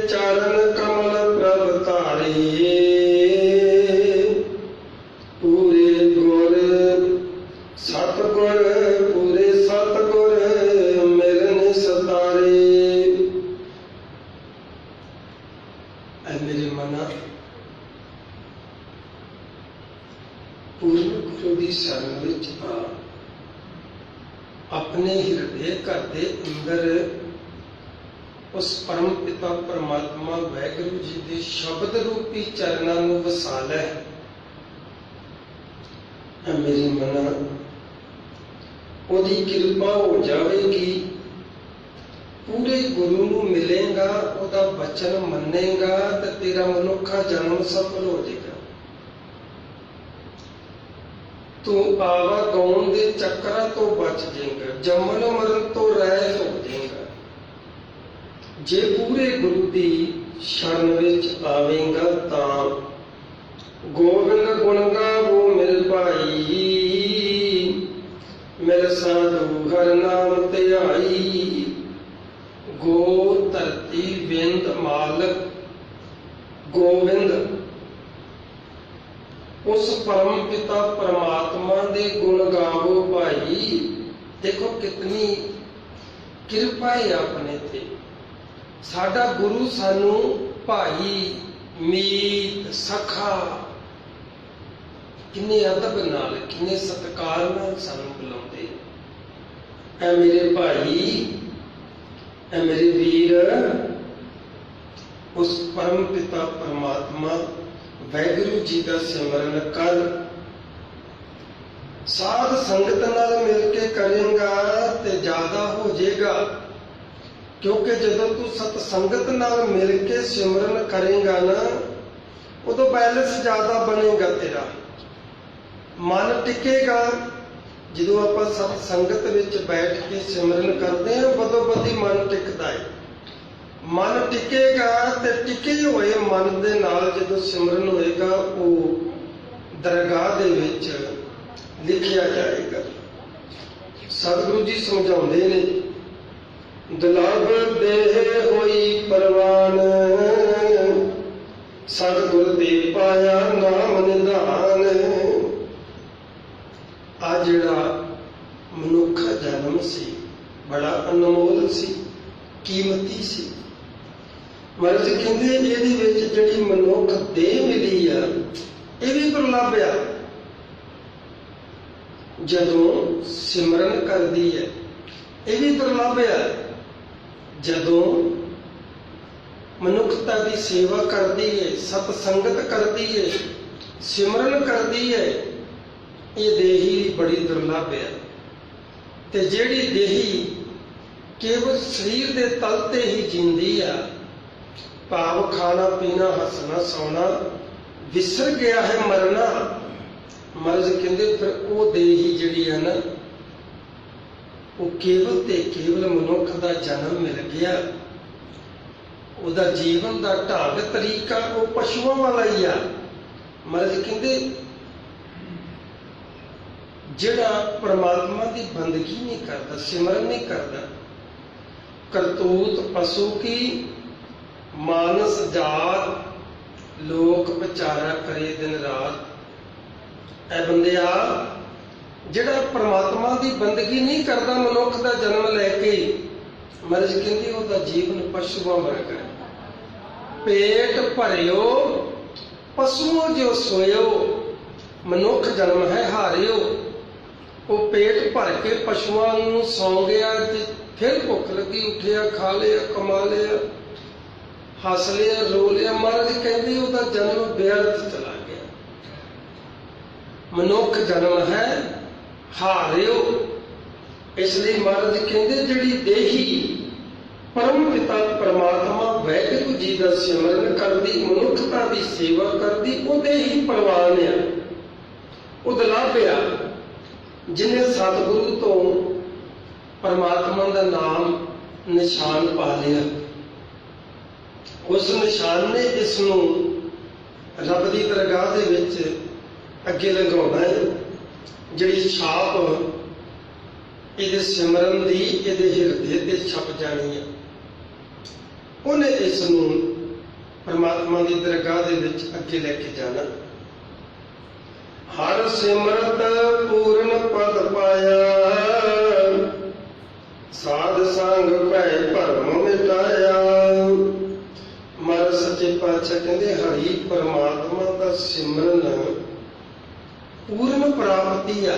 चरण कमल प्रभ तारे, पूरे गुर सतगुर पूरे सतगुर मिलन सतारे। ऐ मेरे मना पूर्ण गुरु की शरण विच आ, अपने हिरदे घर के अंदर उस परम पिता परमात्मा वाहिगुरु जी के शब्द रूपी चरणों को वसा लै। मेरी मना ओदी कृपा हो जाएगी, पूरे गुरु नूं मिलेगा, ओदा वचन मनेगा तो तेरा मनुखा जन्म सफल हो जाएगा। तू आवागौन के चक्करां तो बच जाएगा, जमन मरण तो रहत हो जाएगा। जे पूरे गुरु की शरण विच आवेगा तां गोविंद गुण गावो मिल भाई, मिल साधु हर नाम ध्याई। गो धरती बिंद मालक गोविंद उस परम पिता परमात्मा दे गुण गावो भाई। देखो कितनी कृपा है अपने ते। साडा गुरु सानू भाई मीत सखा किन्ने अदब नाल किन्ने सत्कार नाल सानू बुलाउंदे। ऐ मेरे भाई ऐ मेरे वीर, उस परम पिता परमात्मा वाहिगुरु जी का सिमरन कर। साध संगत नाल मिल के करेंगा ते ज्यादा हो जाएगा, क्योंकि जदों तू सतसंगत नाल मिल के सिमरन करेंगा ना, उदों बैलेंस ज्यादा बनेगा, तेरा मन टिकेगा। जदों आपां सतसंगत विच बैठ के सिमरन करते हैं, बदों बदी मन टिकदा है। मन टिकेगा ते टिके हुए मन दे नाल जदों सिमरन होएगा, वो दरगाह दे विच लिखिया जाएगा। सतगुरु जी समझाउंदे ने, दुलभ देह होई परवान, सतगुर दे पाया नाम निधान। आ जिहड़ा मनुखा जन्म सी बड़ा अनमोल सी, कीमती सी। महाराज कहंदे इहदे विच जिहड़ी मनुख देह मिली आ, इह भी दुर्लभ आ। जदों सिमरन करदी है, यह भी दुर्लभ है। जदों मनुखता की सेवा करती है, सतसंगत करती है, सिमरन करती है, ये देही बड़ी दुर्लभ है। ते जिहड़ी देही केवल शरीर के तल ते ही जींदी आ, भाव खाना पीना हसना सौना विसर गया है मरना। महाराज कहते फिर वो देही जिहड़ी है ना, वो केवल ते केवल मनुख का जन्म मिल गया, उहदा जीवन का ढंग तरीका वो पशुओं वाला ही आ। महाराज कहते जिहड़ा परमात्मा की बंदगी नहीं करता, सिमरन नहीं करता, करतूत पशु की मानस जात लोक विचारा करे दिन रात। ऐ बंदिया जिहड़ा परमात्मा की बंदगी नहीं करता मनुख का जन्म लैके, महाराज कहते उहदा जीवन पशुओं वर्गा। पेट भरियो पशुओं जो सोयो, मनुख जन्म है हारियो। वो पेट भर के पशुओं नूं सौ गया, फिर भुख लगी उठिया खा लिया कमा लिया हस लिया रो लिया। महाराज कहते उहदा जन्म व्यर्थ चला गया। मनुख जन्म है हारियो। इसलिए महाराज कहते जिहड़ी देही परम पिता परमात्मा वाहिगुरू जी का सिमरन करती, मनुखता की सेवा करती, वो देही परवान आ, वो दुलभ आ। जिन्हें सतगुरु तो परमात्मा का नाम निशान पा लिया, उस निशान ने इसनों रब की दरगाह दे विच अगे लगाउणा है। जिहड़ी छाप इहदे सिमरन दी इहदे हिरदे ते छप जानी है, उन्हें इसनों परमात्मा की दरगाह दे विच अगे लेके जाना। हर सिमरत पूर्ण पद पाया, साध संग भै भरम मिटाया। महाराज सच्चे पातशाह कहते हरि परमात्मा का सिमरन पूर्ण प्राप्ति आ।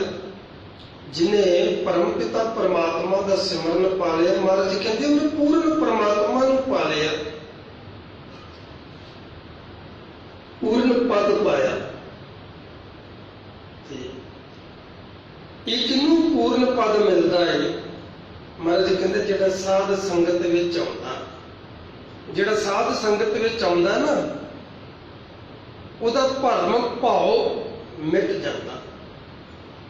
जिन्हें परम पिता परमात्मा का सिमरन पा लिया, महाराज कहते उन्हें पूर्ण परमात्मा नूं पा लिया, पूर्ण पद पाया। एक नूं पूर्ण पद मिलता है। महाराज कहते जिहड़ा साध संगत विच आउंदा, जिहड़ा साध संगत विच आउंदा ना, उहदा भरम भाव मिट जाता।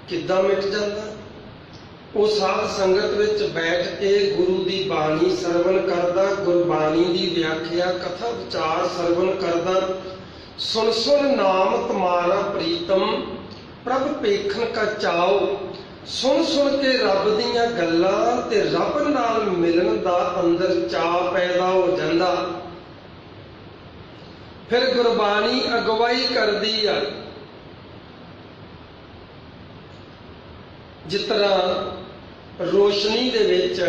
किद्दां मिट जाता? वो साध संगत विच बैठ के गुरु की बाणी सरवण करदा, गुरबाणी की व्याख्या कथा विचार सरवण करदा। सुन सुन नाम तुम्हारा प्रीतम, प्रभ पेखन का चाओ। सुन सुन के रब दीयां गल्लां ते रब नाल मिलन दा अंदर चाह पैदा हो जांदा। फिर गुरबाणी अगवाई करदी आ। जिस तरह रोशनी दे विच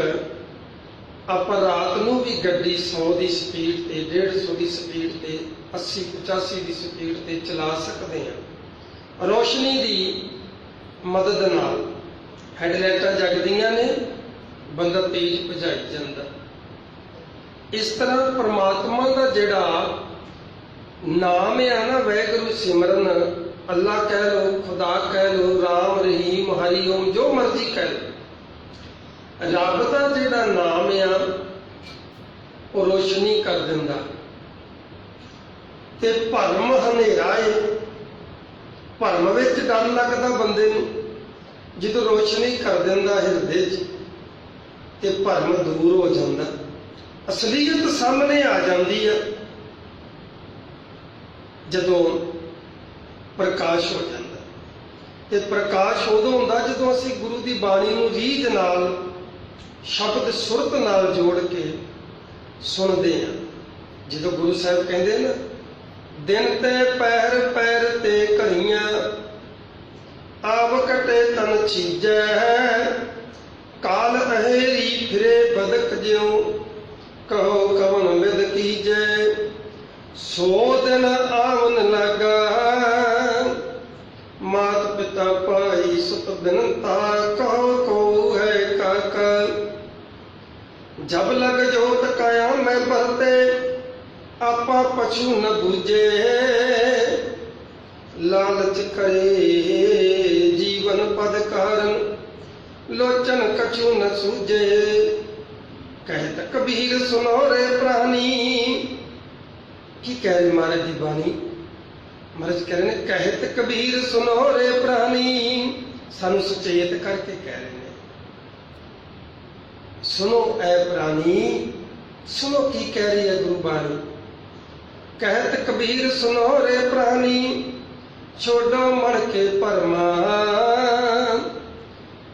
आपां रात नूं भी गड्डी 100 की स्पीड ते 150 की स्पीड ते 80-85 की स्पीड ते चला सकते हैं। रोशनी की मदद नाल हैडलाइटां जगदियां ने, बंदा तेज भजाई जांदा। इस तरह परमात्मा का जिहड़ा नाम है ना, वैगुरु सिमरन, अल्लाह कह लो, खुदा कह लो, राम रहीम हरि ओम, जो मर्जी कह लो, रब का जिहड़ा नाम है वो रोशनी कर दिंदा। ते भरम हनेरा है, भरम विच डर लगदा बंदे नूं, जदों रोशनी कर दिंदा हिरदे च ते भरम दूर हो जांदा, असलीयत सामने आ जांदी है। जदों प्रकाश हो जाता, ते प्रकाश उदों हुंदा जदों असीं गुरु की बाणी नूं रीझ नाल, शब्द सुरत नाल जोड़ के सुनते हैं। जदों गुरु साहब कहते ना, दिन ते पैर पैर ते घड़ियां, आव कटे तन चीजै, काल अहेरी फिरे बदक ज्यों, कहो कवन विद कीजै। सो दिन आवन लगा, मात पिता पाई सुत बिनता, कहो को है काका। जब लग जोत काया मैं बरते, आपा पशु न बूझे। लालच करे जीवन पद कारण, लोचन कछु न सूझे। कहत कबीर सुनो रे प्राणी। की कह रहे महाराज की बाणी? महाराज कह रहे हैं, कहत कबीर सुनो रे प्राणी। सानू सचेत करके कह रहे हैं, सुनो ऐ प्राणी, सुनो की कह रही है गुरु बाणी। कहत कबीर सुनो रे प्राणी, छोड़ो मन के परमा,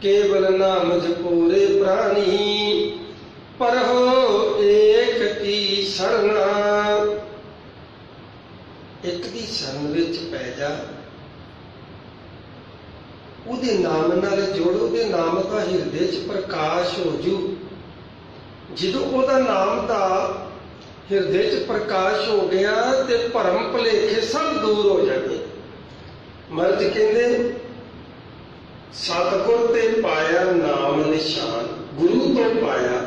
केवल नाम जपो रे प्राणी। पर हो एक की शरणा, एक दी शरण विच पै जा, उहदे नाम नाल जोड़, उहदे नाम का हिरदे च प्रकाश हो जू। जदों उहदा नाम दा हिरदे च प्रकाश हो गया ते भरम भुलेखे सब दूर हो जाते। महाराज कहंदे सतगुर ते पाया नाम निशान, गुरु तो पाया।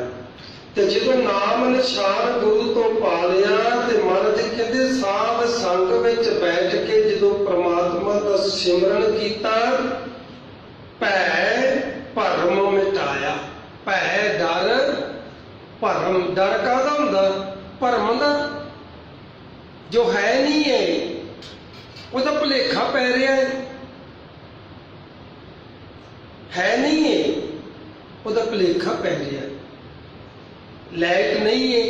ते जदों नाम निशान गुरु तो पा लिया, ते महाराज कहंदे साध संग विच बैठ के जदों परमात्मा दा सिमरन कीता, भै भरम मिटाया। भै डर, भरम डर काहदा हुंदा? भरम दा, जो है नहीं है ਉਹਦਾ ਭੁਲੇਖਾ ਪੈ ਰਿਹਾ ਹੈ नहीं है, ਉਹਦਾ ਭੁਲੇਖਾ ਪੈ ਰਿਹਾ। ਲਾਈਟ नहीं है,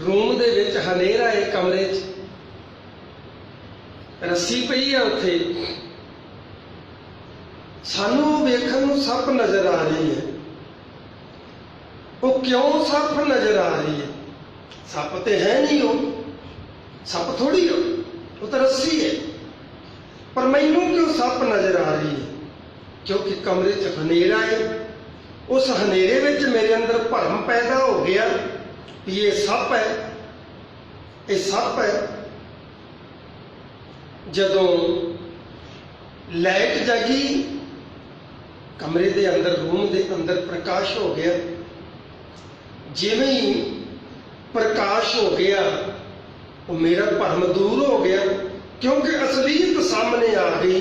रूम ਦੇ ਵਿੱਚ ਹਨੇਰਾ ਹੈ, ਕਮਰੇ 'ਚ ਰੱਸੀ ਪਈ ਹੈ ਉੱਥੇ। ਸਾਨੂੰ ਵੇਖਣ ਨੂੰ ਸੱਪ ਨਜ਼ਰ ਆ ਰਹੀ ਹੈ। ਉਹ ਕਿਉਂ ਸੱਪ ਨਜ਼ਰ ਆ ਰਹੀ ਹੈ? ਸੱਪ ਤੇ ਹੈ ਨਹੀਂ ਉਹ, सप थोड़ी है, वो तो रस्सी है। पर मैनू क्यों सप नजर आ रही है? क्योंकि कमरे च हनेरा है। उस हनेरे में मेरे अंदर भरम पैदा हो गया कि ये सप है, ये सप है। जदों लाइट जगी, कमरे के अंदर, रूम के अंदर प्रकाश हो गया, जिवें ही प्रकाश हो गया वो मेरा भरम दूर हो गया, क्योंकि असलीयत सामने आ गई।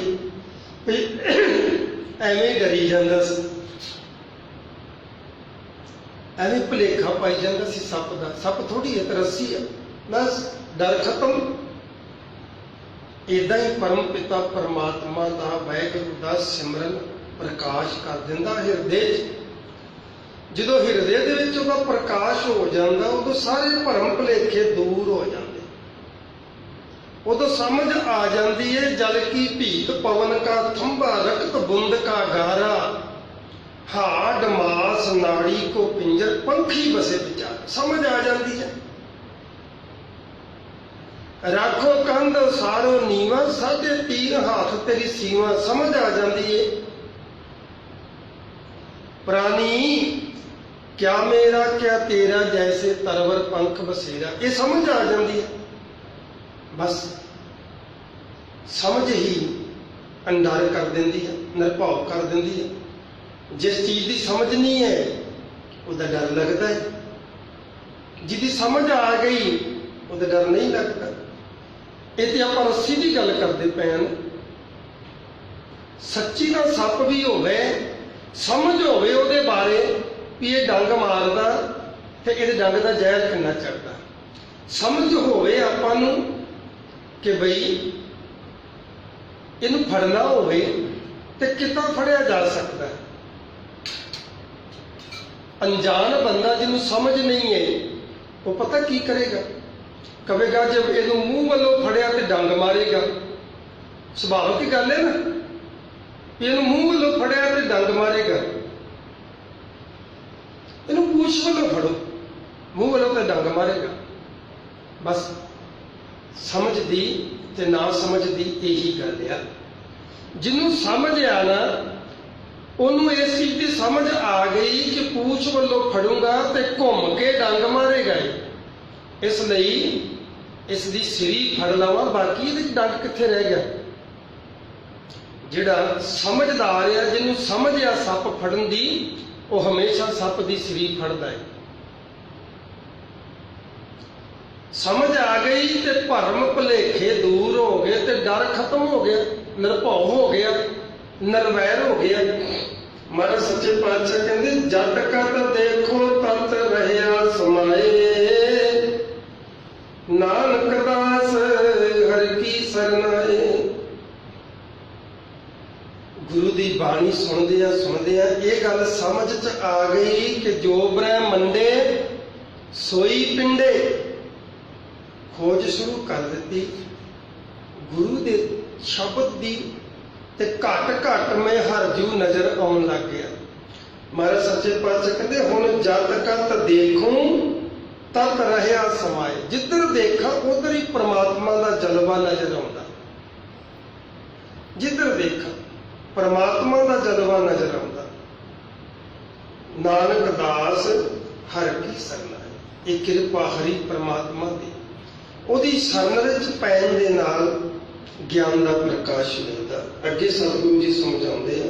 एवें डरी जाता सी, एवें भुलेखा पाई जाता सी सप का। सप थोड़ी है, तो रस्सी है, बस डर खत्म। इदां ही परम पिता परमात्मा का, वाहिगुरू का सिमरन प्रकाश कर दिंदा हिरदे च। जदों हिरदे दे विच उहदा प्रकाश हो जाता, उदों सारे भरम भुलेखे दूर हो जाते। उदों समझ आ जाती है, जल की भीत पवन का थंबा, रक्त बुंद का गारा, हाड मास नाड़ी को पिंजर, पंखी बसे विचार। समझ आ जाती है। राखो कंध सारो नीवा, साढ़े तीन हाथ तेरी सीवा। समझ आ जाती है। प्राणी क्या मेरा क्या तेरा, जैसे तरवर पंख बसेरा। ये समझ आ जाती है। बस समझ ही अंडार कर देती है, निरभाव कर देती है। जिस चीज की समझ नहीं है उसका डर लगता है, जिसकी समझ आ गई उसका डर नहीं लगता। ये तो आप रस्सी की गल करते पे हैं। सच्ची का सप भी होवे, समझ होवे ਉਹਦੇ बारे भी ये डंग मारदा ते ਇਹਦੇ डंग का ਜ਼ਹਿਰ कितना चढ़ता। समझ होवे आपां नूं कि बई इनू फड़ना होवे ते कितना फड़िया जा सकता है। अनजान बंदा जिन्हों समझ नहीं है वो पता की करेगा, कहेगा जब इनू मूँह वालों फड़िया तो डंग मारेगा। सुभाविक गल है ना, इनू मूँह वालों फड़िया तो डंग मारेगा। इनू पूछ वालों फड़ो, मूँह वालों तो डंग मारेगा। बस समझ दी ते ना समझ दी यही गल है। जिन्हों समझ आ ना, उन्होंने इस चीज की समझ आ गई कि पूछ वालों फड़ूंगा तो घूम के डंग मारेगा। इसलिए इसकी सिरी फड़ लवा, बाकी ये डंग कित्थे रह गया। जिहड़ा समझदार है, जिन्हों समझ आ सप फड़न की, वो हमेशा सप की सिरी फड़दा है। समझ आ गई तो भरम भुलेखे दूर हो गए, तो डर खत्म हो गया, निरभाव हो गया, निर्वैर हो गया। महाराज सच्चे पातशाह कहते जट कत देखो तत रहया समाए, नानक दास हर की सरनाए। गुरु की बाणी सुनदिया ये गल समझ च आ गई कि जो ब्रह्मंडे सोई पिंडे। खोज शुरू कर दी गुरु के शब्द की, ते घट घट में हरजू नजर आउन लग गया। महाराज सच्चे पातशाह कहते हुण जद कत देखूं तत रहया समाए। जिधर देखा उधर ही परमात्मा का जलवा नजर आउंदा। जिधर देखा परमात्मा का जलवा नजर आउंदा। नानक दास हर की सरना है। ये कृपा हरि परमात्मा की, ਉਹਦੀ शरण ਵਿੱਚ ਪੈਣ ਦੇ ਨਾਲ ਗਿਆਨ ਦਾ ਪ੍ਰਕਾਸ਼ ਮਿਲਦਾ। ਅੱਗੇ ਸਤਿਗੁਰੂ ਜੀ ਸਮਝਾਉਂਦੇ ਆ,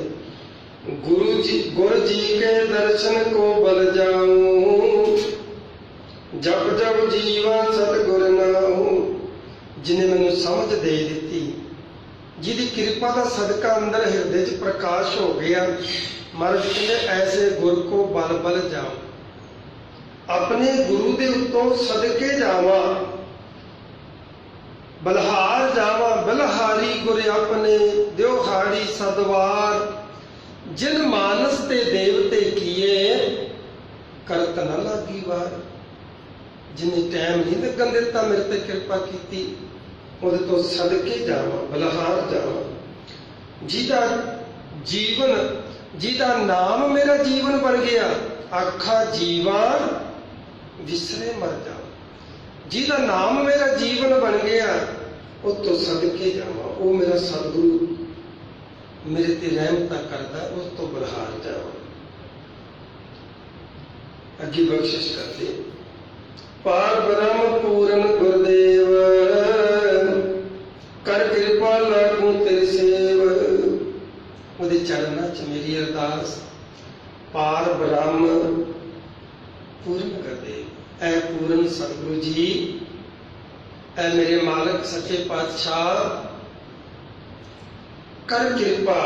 ਗੁਰ ਜੀ ਕੇ ਦਰਸ਼ਨ ਕੋ ਬਲ ਜਾਉ, ਜਪ ਜਪ ਜੀਵਾ ਸਤਿਗੁਰ ਨਾਉ। ਜਿਨੇ ਮੈਨੂੰ ਸਮਝ ਦੇ ਦਿੱਤੀ, ਜਿਹਦੀ ਕਿਰਪਾ ਦਾ ਸਦਕਾ ਅੰਦਰ ਹਿਰਦੇ 'ਚ ਪ੍ਰਕਾਸ਼ ਹੋ ਗਿਆ। ਮਹਾਰਾਜ ਕਹਿੰਦੇ ਐਸੇ ਗੁਰ ਕੋ ਬਲ ਬਲ ਜਾਉ। ਆਪਣੇ ਗੁਰੂ ਦੇ ਉੱਤੋਂ ਸਦਕੇ ਜਾਵਾਂ, बलहार जावा बलहारी गुर अपने द्योहारी सदवार। जिन मानस ते देवते किए करत न लागी वार। जिन्हें टाइम नहीं लगन दिता मेरे ते कृपा की, उहदे तो सदके जावा, बलहार जावा। जिहदा जीवन, जिहदा नाम मेरा जीवन बन गया, आखा जीवा विसरे मर जावा। ਜਿਹਦਾ ਨਾਮ ਮੇਰਾ ਜੀਵਨ ਬਣ ਗਿਆ, ਉਹ ਤੋਂ ਸਦਕੇ ਜਾਵਾਂ। ਉਹ ਮੇਰਾ ਸਤਿਗੁਰੂ ਮੇਰੇ ਤੇ ਰਹਿਮਤਾਂ ਕਰਦਾ, ਉਸ ਤੋਂ ਬਲਹਾਰ ਜਾਵਾਂ। ਅੱਗੇ ਬਖਸ਼ਿਸ਼ ਕਰਦੇ, ਪਾਰ ਬ੍ਰਹਮ ਪੂਰਨ ਗੁਰਦੇਵ, ਕਰ ਕਿਰਪਾ ਲਾਗੂ ਤੇਰੇ ਸੇਵ। ਉਹਦੇ ਚਰਨਾਂ 'ਚ ਮੇਰੀ ਅਰਦਾਸ, ਪਾਰ ਬ੍ਰਹਮ ਪੂਰਨ ਗੁਰਦੇਵ, ਐ ਪੂਰਨ ਸਤਿਗੁਰੂ ਜੀ, ਐ ਮੇਰੇ ਮਾਲਕ ਸੱਚੇ ਪਾਤਸ਼ਾਹ, ਕਰ ਕਿਰਪਾ,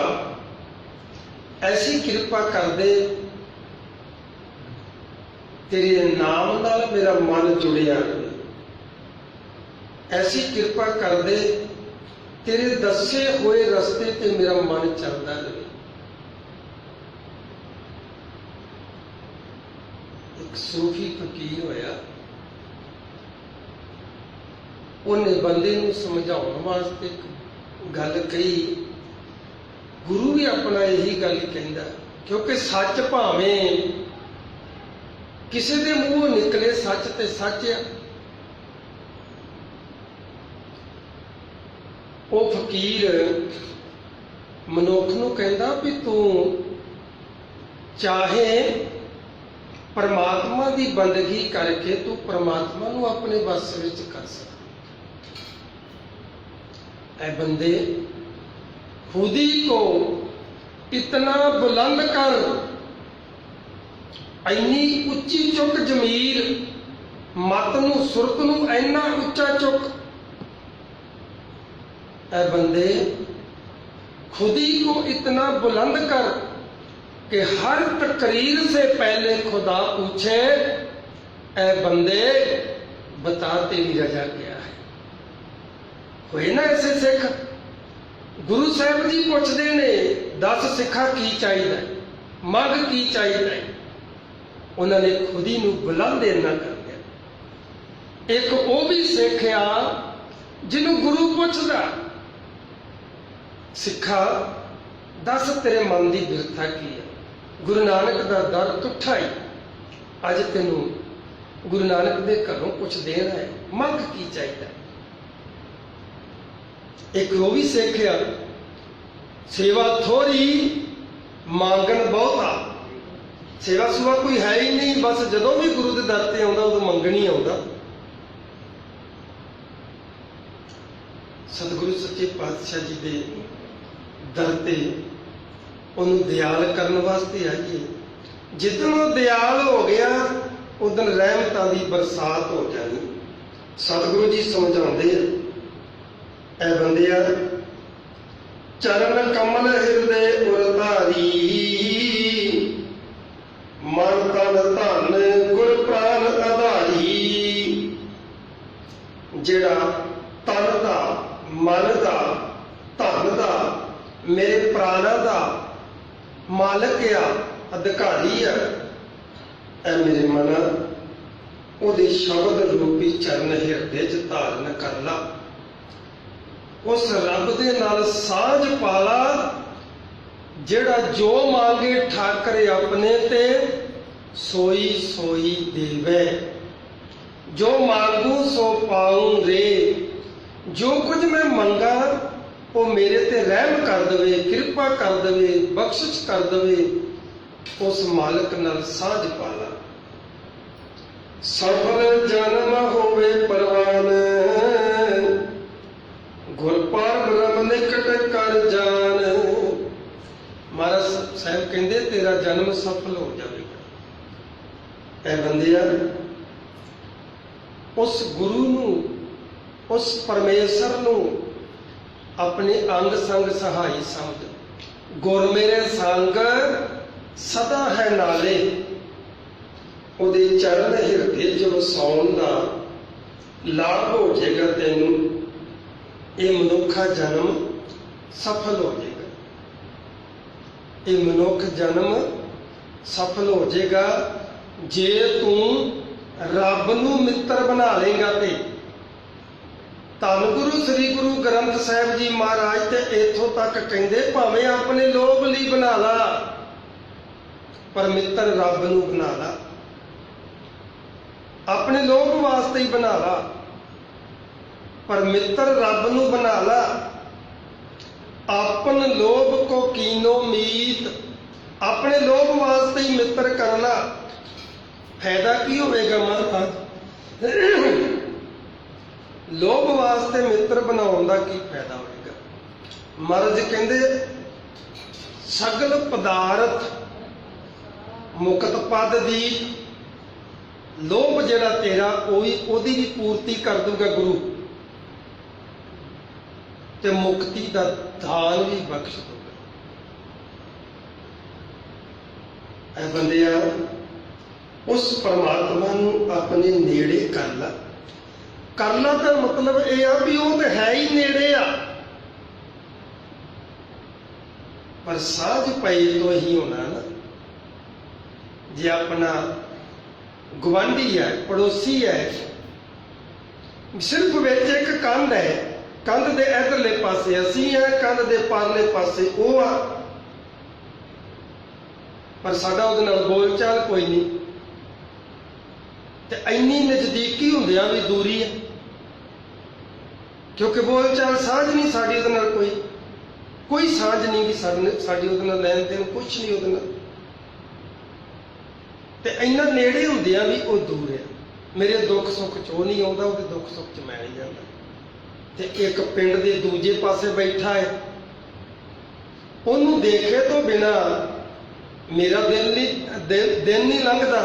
ਐਸੀ ਕਿਰਪਾ ਕਰਦੇ ਤੇਰੇ ਨਾਮ ਨਾਲ ਮੇਰਾ ਮਨ ਜੁੜਿਆ ਰਹੇ। ਐਸੀ ਕਿਰਪਾ ਕਰਦੇ ਤੇਰੇ ਦੱਸੇ ਹੋਏ ਰਸਤੇ ਤੇ ਮੇਰਾ ਮਨ ਚੱਲਦਾ ਰਹੇ। ਇੱਕ ਸੂਫੀ ਫਕੀਰ ਹੋਇਆ, ਉਹਨੇ ਬੰਦੇ ਨੂੰ ਸਮਝਾਉਣ ਵਾਸਤੇ ਇੱਕ ਗੱਲ ਕਹੀ। ਗੁਰੂ ਵੀ ਆਪਣਾ ਇਹੀ ਗੱਲ ਕਹਿੰਦਾ, ਕਿਉਂਕਿ ਸੱਚ ਭਾਵੇਂ ਕਿਸੇ ਦੇ ਮੂੰਹੋਂ ਨਿਕਲੇ, ਸੱਚ ਤੇ ਸੱਚ ਆ। ਉਹ ਫਕੀਰ ਮਨੁੱਖ ਨੂੰ ਕਹਿੰਦਾ ਵੀ ਤੂੰ ਚਾਹੇ ਪਰਮਾਤਮਾ ਦੀ ਬੰਦਗੀ ਕਰਕੇ ਤੂੰ ਪਰਮਾਤਮਾ ਨੂੰ ਆਪਣੇ ਵੱਸ ਵਿੱਚ ਕਰ ਸਕਦਾ। ऐ बंदे, खुदी को इतना बुलंद कर, इन्नी उच्ची चुक जमीर, मत नू सुरत नू इन्ना उच्चा चुक। ऐ बंदे, खुदी को इतना बुलंद कर कि हर तकरीर से पहले खुदा पूछे, ऐ बंदे बता तेरी रजा क्या है। होए ना ऐसे सिख, गुरु साहब जी पुछते ने, दस सिखा की चाहिए, मंग की चाहिए। उन्होंने खुदी नू बुलंद इन्ना कर दिया। एक वो भी सिख आ जिन्हों गुरु पुछदा, सिखा दस तेरे मन की बिरथा की है। गुरु नानक का दर तुठा ही, अज तेनू गुरु नानक के घरों कुछ देना है, मंग की चाहिए। एक वो भी सिख आ, सेवा थोड़ी मांगन बहुता। सेवा सुवा कोई है ही नहीं, बस जदों भी गुरु के दर ते आउंदा उदों मंगण ही आउंदा। सतगुरु सच्चे पातशाह जी के दर ते उन्होंने दयाल करने वास्ते आइए। जिदन वो दयाल हो गया उदन रहमतां दी बरसात हो जानी। सतगुरु जी समझाते हैं, ऐ बंदिया, चरण कमल हृदय उरधारी, मन तन धन गुर प्राण आधारी। जिहड़ा तन दा, मन दा, धन दा, मेरे प्राणा दा मालक आ, अधिकारी आ, ऐ मेरे मन उहदे शब्द रूपी चरण हृदय च धारण कर ला। उस रब दे नाल साझ पाला, जिहड़ा जो मांगे ठाकरे अपने ते, सोई सोई देवे। जो मांगू सो पाऊं रे। जो कुछ मैं मंगा वो मेरे ते रहम कर दवे, कृपा कर दवे, बख्शिश कर दवे। उस मालिक नाल साझ पाला। सफल जन्म होवे परवान, गुरपार ब्रह्म निकट कर जान। महाराज साहब कहते तेरा जन्म सफल हो जाएगा। ऐ बंदिया, उस गुरु नू, उस परमेश्वर नू अपने अंग संग सहाई समझ। गुर मेरे संग सदा है नाले, उहदे चरण हिरदे च वसाउण दा लाभ हो जाएगा। तेनू ये मनुखा जन्म सफल हो जाएगा। ये मनुख जन्म सफल हो जाएगा जे तू रब नू मित्र बना लेगा। ते धन गुरु श्री गुरु ग्रंथ साहिब जी महाराज ते इथों तक कहते भावें अपने लोभ लई बना ला, पर मित्र रब नू बना ला। अपने लोभ वास्ते ही बना ला। ਪਰ ਮਿੱਤਰ ਰੱਬ ਨੂੰ ਬਣਾ ਲਾ। ਆਪਨ ਲੋਭ ਕੋ ਕੀਨੋ ਮੀਤ, ਆਪਣੇ ਲੋਭ ਵਾਸਤੇ ਹੀ ਮਿੱਤਰ ਕਰ ਲਾ। ਫਾਇਦਾ ਕੀ ਹੋਵੇਗਾ ਮਹਾਰਾਜ? ਲੋਭ ਵਾਸਤੇ ਮਿੱਤਰ ਬਣਾਉਣ ਦਾ ਕੀ ਫਾਇਦਾ ਹੋਵੇਗਾ? ਮਹਾਰਾਜ ਕਹਿੰਦੇ ਸਗਲ ਪਦਾਰਥ ਮੁਕਤ ਪਦ ਦੀ, ਲੋਭ ਜਿਹੜਾ ਤੇਰਾ ਉਹਦੀ ਵੀ ਪੂਰਤੀ ਕਰ ਦੂਗਾ ਗੁਰੂ, ਤੇ ਮੁਕਤੀ ਦਾ ਦਾਨ ਵੀ ਬਖਸ਼ ਦੂਗਾ। ਐ ਬੰਦਿਆ, ਉਸ ਪਰਮਾਤਮਾ ਨੂੰ ਆਪਣੇ ਨੇੜੇ ਕਰ ਲਾ। ਕਰਨਾ ਤਾਂ ਮਤਲਬ ਇਹ ਆ ਵੀ ਉਹ ਤਾਂ ਹੈ ਹੀ ਨੇੜੇ ਆ, ਪਰ ਸਾਝ ਪਈ ਤੋਂ ਹੀ ਹੋਣਾ ਨਾ। ਜੇ ਆਪਣਾ ਗੁਆਂਢੀ ਹੈ, ਪੜੋਸੀ ਹੈ, ਸਿਰਫ ਵਿੱਚ ਇੱਕ ਕੰਧ ਹੈ, ਕੰਧ ਦੇ ਇਧਰਲੇ ਪਾਸੇ ਅਸੀਂ ਹੈ, ਕੰਧ ਦੇ ਪਰਲੇ ਪਾਸੇ ਉਹ ਆ, ਪਰ ਸਾਡਾ ਉਹਦੇ ਨਾਲ ਬੋਲਚਾਲ ਕੋਈ ਨਹੀਂ, ਤੇ ਇੰਨੀ ਨਜ਼ਦੀਕੀ ਹੁੰਦਿਆਂ ਵੀ ਦੂਰੀ ਹੈ, ਕਿਉਂਕਿ ਬੋਲਚਾਲ ਸਾਂਝ ਨਹੀਂ ਸਾਡੀ ਉਹਦੇ ਨਾਲ, ਕੋਈ ਸਾਂਝ ਨਹੀਂ ਕਿ ਸਾਡੀ ਉਹਦੇ ਨਾਲ ਲੈਣ ਦੇਣ, ਕੁਛ ਨਹੀਂ ਉਹਦੇ ਨਾਲ, ਤੇ ਇੰਨਾ ਨੇੜੇ ਹੁੰਦਿਆਂ ਵੀ ਉਹ ਦੂਰ ਹੈ। ਮੇਰੇ ਦੁੱਖ ਸੁੱਖ ਚ ਉਹ ਨਹੀਂ ਆਉਂਦਾ, ਉਹਦੇ ਦੁੱਖ ਸੁੱਖ ਚ ਮੈਂ ਨਹੀਂ ਜਾਂਦਾ। ਤੇ ਇੱਕ ਪਿੰਡ ਦੇ ਦੂਜੇ ਪਾਸੇ ਬੈਠਾ ਹੈ, ਉਹਨੂੰ ਦੇਖੇ ਤੋਂ ਬਿਨਾ ਮੇਰਾ ਦਿਨ ਨਹੀਂ ਲੰਘਦਾ,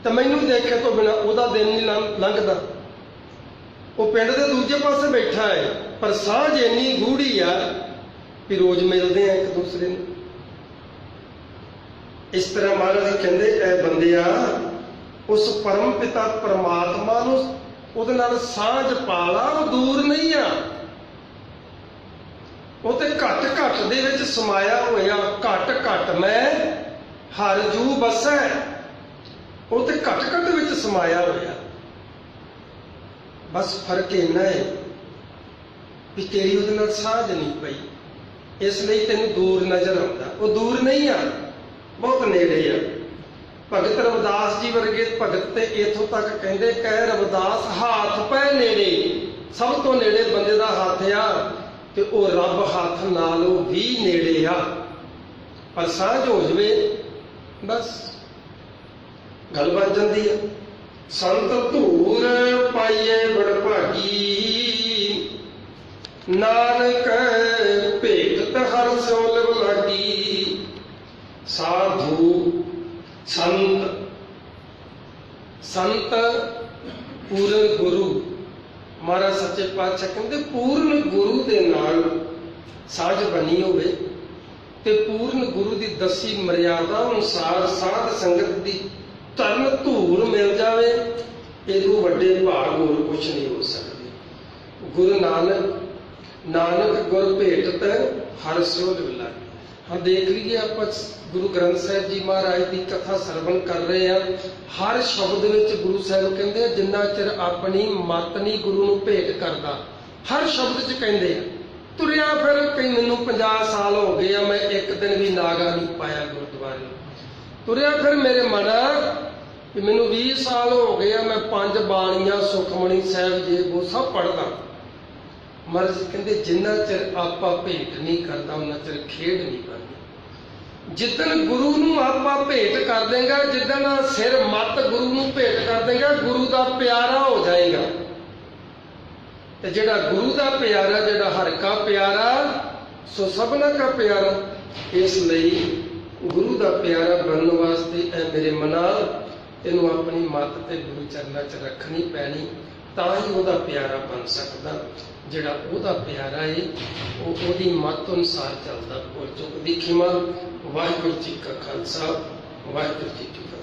ਤੇ ਮੈਨੂੰ ਦੇਖੇ ਤੋਂ ਬਿਨਾ ਉਹਦਾ ਦਿਨ ਨਹੀਂ ਲੰਘਦਾ। ਉਹ ਪਿੰਡ ਦੇ ਦੂਜੇ ਪਾਸੇ ਬੈਠਾ ਹੈ, ਪਰ ਸਾਂਝ ਇੰਨੀ ਗੂੜੀ ਆ ਵੀ ਰੋਜ਼ ਮਿਲਦੇ ਆ ਇੱਕ ਦੂਸਰੇ ਨੂੰ। ਇਸ ਤਰ੍ਹਾਂ ਮਹਾਰਾਜ ਕਹਿੰਦੇ ਐ ਬੰਦਿਆ, ਉਸ ਪਰਮ ਪਿਤਾ ਪਰਮਾਤਮਾ ਨੂੰ ਉਹਦੇ ਨਾਲ ਸਾਂਝ ਪਾ ਲਾ। ਉਹ ਦੂਰ ਨਹੀਂ ਆ, ਉਹ ਤੇ ਘੱਟ ਘੱਟ ਦੇ ਵਿੱਚ ਸਮਾਇਆ ਹੋਇਆ। ਘੱਟ ਘੱਟ ਮੈਂ ਹਰ ਜੂ ਬਸੈ, ਉਹ ਤੇ ਘੱਟ ਘੱਟ ਵਿੱਚ ਸਮਾਇਆ ਹੋਇਆ। ਬਸ ਫਰਕ ਇੰਨਾ ਹੈ ਵੀ ਤੇਰੀ ਉਹਦੇ ਨਾਲ ਸਾਂਝ ਨਹੀਂ ਪਈ, ਇਸ ਲਈ ਤੈਨੂੰ ਦੂਰ ਨਜ਼ਰ ਆਉਂਦਾ। ਉਹ ਦੂਰ ਨਹੀਂ ਆ, ਬਹੁਤ ਨੇੜੇ ਆ। ਭਗਤ ਰਵਿਦਾਸ ਜੀ ਵਰਗੇ ਭਗਤ ਤੇ ਇੱਥੋਂ ਤੱਕ ਕਹਿੰਦੇ, ਕਹਿ ਰਵਿਦਾਸ ਹੱਥ ਪੈ ਨੇੜੇ, ਸਭ ਤੋਂ ਨੇੜੇ ਬੰਦੇ ਦਾ ਹੱਥ ਆ, ਤੇ ਉਹ ਰੱਬ ਹੱਥ ਨਾਲੋਂ ਵੀ ਨੇੜੇ ਆ। ਪਰ ਸਾਂਝ ਹੋ ਜਵੇ ਬਸ ਗੱਲ ਬਣ ਜਾਂਦੀ ਆ। ਸੰਤ ਧੂਰ ਪਾਈਏ ਬੜ ਭਾਗੀ, ਨਾਨਕ ਭੇਖਤ ਹਰ ਸਿਉ ਲਿਵ ਲਾਗੀ। ਸਾਧੂ ਸੰਤ ਪੂਰਨ ਗੁਰੂ, ਮਹਾਰਾਜ ਸੱਚੇ ਪਾਤਸ਼ਾਹ ਕਹਿੰਦੇ ਪੂਰਨ ਗੁਰੂ ਦੇ ਨਾਲ ਸਾਂਝ ਬਣੀ ਹੋਵੇ, ਤੇ ਪੂਰਨ ਗੁਰੂ ਦੀ ਦੱਸੀ ਮਰਿਆਦਾ ਅਨੁਸਾਰ ਸਾਧ ਸੰਗਤ ਦੀ ਧਰਨ ਧੂਰ ਮਿਲ ਜਾਵੇ, ਇਹਦੋਂ ਵੱਡੇ ਭਾਗ ਹੋਰ ਕੁਛ ਨਹੀਂ ਹੋ ਸਕਦੇ। ਗੁਰੂ ਨਾਨਕ ਗੁਰ ਭੇਟਤ ਹਰ ਸਿਉ ਲਿਵ ਲਾਗੀ। ਹਾਂ ਦੇਖ ਲਈਏ ਆਪਾਂ ਗੁਰੂ ਗ੍ਰੰਥ ਸਾਹਿਬ ਜੀ ਮਹਾਰਾਜ ਦੀ ਕਥਾ ਸਰਵਣ ਕਰ ਰਹੇ ਆ। ਹਰ ਸ਼ਬਦ ਵਿੱਚ ਗੁਰੂ ਸਾਹਿਬ ਕਹਿੰਦੇ ਜਿੰਨਾ ਚਿਰ ਆਪਣੀ ਮੱਤ ਨਹੀਂ ਗੁਰੂ ਨੂੰ ਭੇਟ ਕਰਦਾ, ਹਰ ਸ਼ਬਦ 'ਚ ਕਹਿੰਦੇ ਆ। ਤੁਰਿਆ ਫਿਰ ਕਈ ਮੈਨੂੰ 50 ਸਾਲ ਹੋ ਗਏ ਆ, ਮੈਂ ਇੱਕ ਦਿਨ ਵੀ ਨਾਗਾ ਨਹੀਂ ਪਾਇਆ ਗੁਰਦੁਆਰੇ। ਤੁਰਿਆ ਫਿਰ ਮੇਰੇ ਮਨਾ ਵੀ ਮੈਨੂੰ 20 ਸਾਲ ਹੋ ਗਏ ਆ, ਮੈਂ 5 ਬਾਣੀਆਂ ਸੁਖਮਣੀ ਸਾਹਿਬ ਜੇ ਉਹ ਸਭ ਪੜ੍ਹਦਾ। ਮਹਾਰਾਜ ਕਹਿੰਦੇ ਜਿੰਨਾ ਚਿਰ ਆਪਾਂ ਭੇਟ ਨਹੀਂ ਕਰਦਾ ਉਹਨਾਂ ਚਿਰ ਖੇਡ ਨਹੀਂ ਕਰਦੀ। ਜਿੱਦਣ ਗੁਰੂ ਨੂੰ ਆਪਾਂ ਭੇਟ ਕਰ ਦੇਗਾ, ਜਿੱਦਣ ਸਿਰ ਮੱਤ ਗੁਰੂ ਨੂੰ ਭੇਟ ਕਰ ਦੇਗਾ, ਗੁਰੂ ਦਾ ਪਿਆਰਾ ਹੋ ਜਾਏਗਾ। ਤੇ ਜਿਹੜਾ ਗੁਰੂ ਦਾ ਪਿਆਰਾ, ਜਿਹੜਾ ਹਰ ਕਾ ਪਿਆਰਾ ਸੋ ਸਭਨਾ ਕਾ ਪਿਆਰਾ। ਇਸ ਲਈ ਗੁਰੂ ਦਾ ਪਿਆਰਾ ਬਣਨ ਵਾਸਤੇ ਐ ਮੇਰੇ ਮਨਾ ਤੈਨੂੰ ਆਪਣੀ ਮੱਤ ਤੇ ਗੁਰੂ ਚਰਨਾਂ 'ਚ ਰੱਖਣੀ ਪੈਣੀ, ਤਾਂ ਹੀ ਉਹਦਾ ਪਿਆਰਾ ਬਣ ਸਕਦਾ। ਜਿਹੜਾ ਉਹਦਾ ਪਿਆਰਾ ਏ ਉਹ ਉਹਦੀ ਮੱਤ ਅਨੁਸਾਰ ਚੱਲਦਾ। ਉਹ ਚੁੱਕ ਦੀ ਖਿਮਾ। ਵਾਹਿਗੁਰੂ ਜੀ ਕਾ ਖਾਲਸਾ, ਵਾਹਿਗੁਰੂ ਜੀ ਕੀ ਫਤਿਹ।